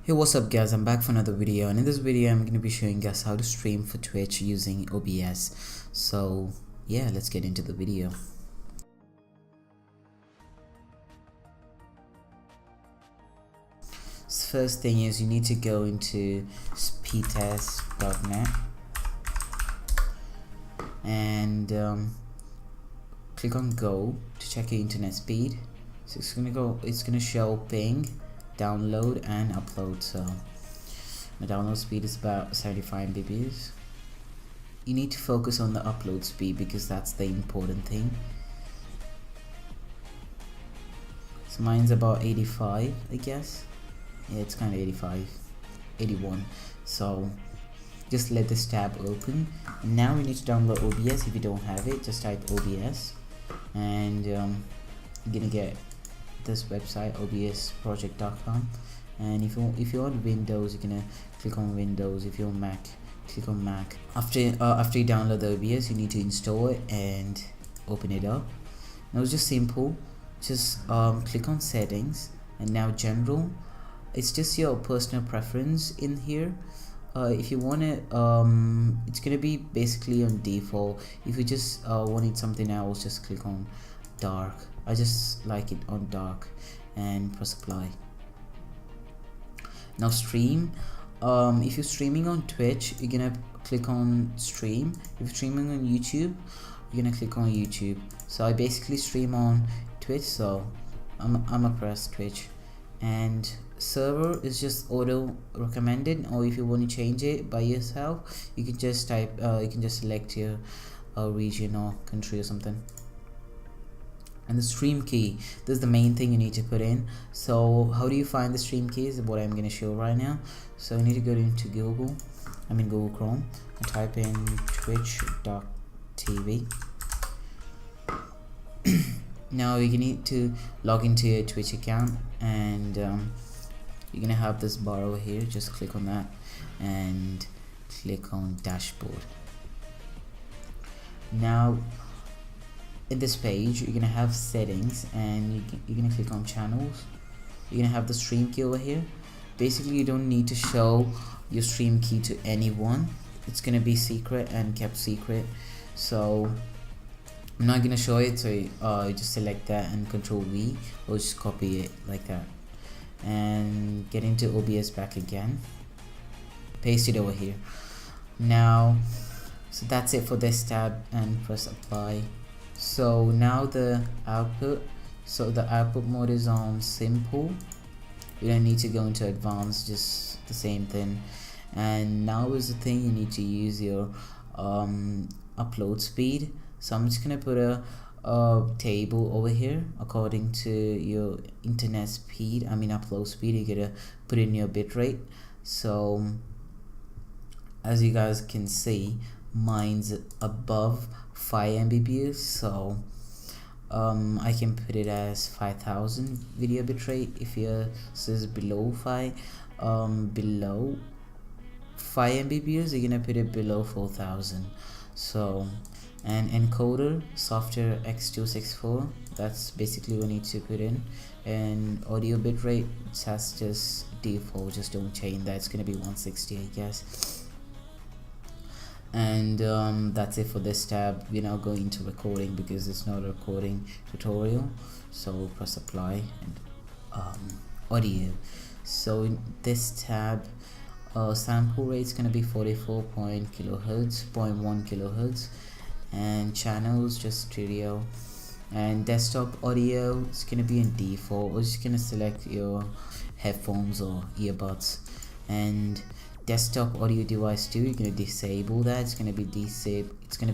Hey, what's up guys, I'm back for another video, and in this video I'm going to be showing you guys how to stream for Twitch using OBS. So yeah, let's get into the video. So first thing is you need to go into SpilTrez.net and click on go to check your internet speed. So it's gonna show ping, download and upload. So the download speed is about 75 Mbps. You need to focus on the upload speed because that's the important thing. So mine's about 85, I guess. Yeah, it's kind of 85, 81. So just let this tab open. Now we need to download OBS. If you don't have it, just type OBS and you're gonna get this website, obsproject.com. and if you're on Windows, you're gonna click on Windows. If you're on Mac, click on Mac. After you download the OBS, you need to install it and open it up. Now it's just simple. Just click on settings and now general. It's just your personal preference in here. If you want it, it's gonna be basically on default. If you just wanted something else, just click on dark. I just like it on dark and press apply. Now stream. If you're streaming on Twitch, you're gonna click on stream. If you're streaming on YouTube, you're gonna click on YouTube. So I basically stream on Twitch, so I'm gonna press Twitch. And server is just auto recommended, or if you want to change it by yourself, you can just type you can just select your region or country or something. And the stream key, this is the main thing you need to put in. So how do you find the stream key is what I'm going to show right now. So you need to go into Google Chrome and type in twitch.tv. Now you need to log into your Twitch account, and you're gonna have this bar over here. Just click on that and click on dashboard. Now in this page you're gonna have settings, and you're gonna click on channels. You're gonna have the stream key over here. Basically you don't need to show your stream key to anyone. It's gonna be secret and kept secret, so I'm not gonna show it. So you just select that and Control V, or just copy it like that and get into OBS back again, paste it over here. Now so that's it for this tab, and press apply. So now the output, so the output mode is on simple. You don't need to go into advanced, just the same thing. And now is the thing, you need to use your upload speed. So I'm just gonna put a table over here according to your internet speed, upload speed. You gotta put in your bitrate. So as you guys can see, mine's above 5 Mbps, so I can put it as 5000 video bitrate. If yours is below 5 Mbps, you're gonna put it below 4000. So, and encoder software X264, that's basically what you need to put in. And audio bitrate, that's just default, just don't change that. It's gonna be 160, I guess. And that's it for this tab. We're now going to recording because it's not a recording tutorial. So press apply and audio. So in this tab, sample rate is going to be 44 kilohertz, 0.1 kilohertz, and channels just stereo. And desktop audio is going to be in default. We're just going to select your headphones or earbuds. And desktop audio device too, you're going to disable that. It's going to be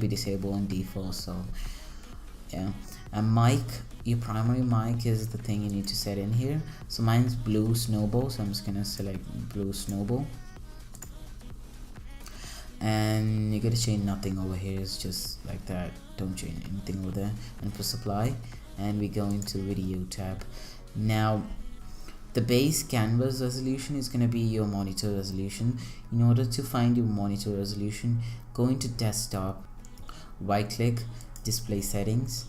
disabled on default. So yeah. And mic, your primary mic is the thing you need to set in here. So mine's blue snowball, so I'm just going to select blue snowball. And you're going to change nothing over here. It's just like that, don't change anything over there, and press apply. And we go into video tab. Now the base canvas resolution is going to be your monitor resolution. In order to find your monitor resolution, go into desktop, right click, display settings,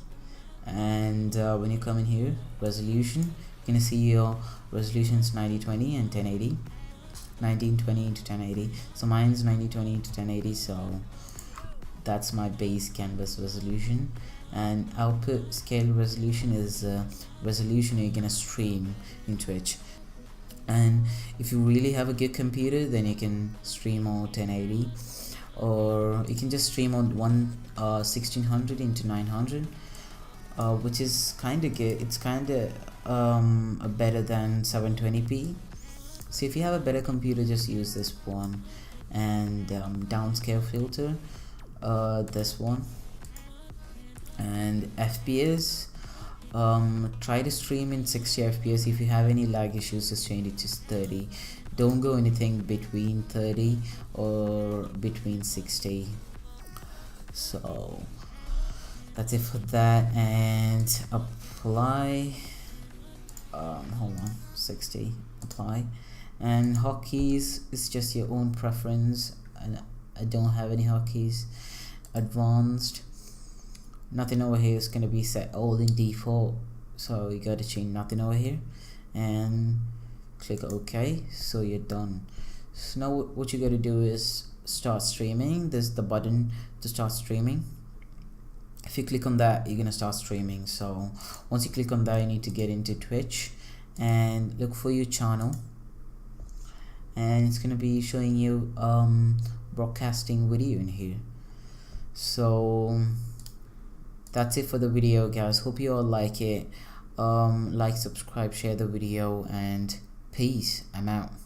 and when you come in here, resolution, you're going to see your resolutions 9020 and 1080. 1920 into 1080. So mine's 1920 into 1080, so that's my base canvas resolution. And output scale resolution is resolution you're gonna stream in Twitch. And if you really have a good computer, then you can stream on 1080, or you can just stream on 1600 into 900, which is kind of good. It's kind of better than 720p. So if you have a better computer, just use this one. And downscale filter, this one. And FPS, try to stream in 60 FPS. If you have any lag issues, just change it to 30. Don't go anything between 30 or between 60. So that's it for that. And apply, hold on, 60, apply. And hotkeys is just your own preference, and I don't have any hotkeys. Advanced, nothing over here is going to be set all in default, so you got to change nothing over here and click OK. So you're done. So now what you got to do is start streaming. There's the button to start streaming. If you click on that, you're gonna start streaming. So once you click on that, you need to get into Twitch and look for your channel, and it's gonna be showing you broadcasting video in here. So that's it for the video, guys. Hope you all like it. Like, subscribe, share the video, and peace. I'm out.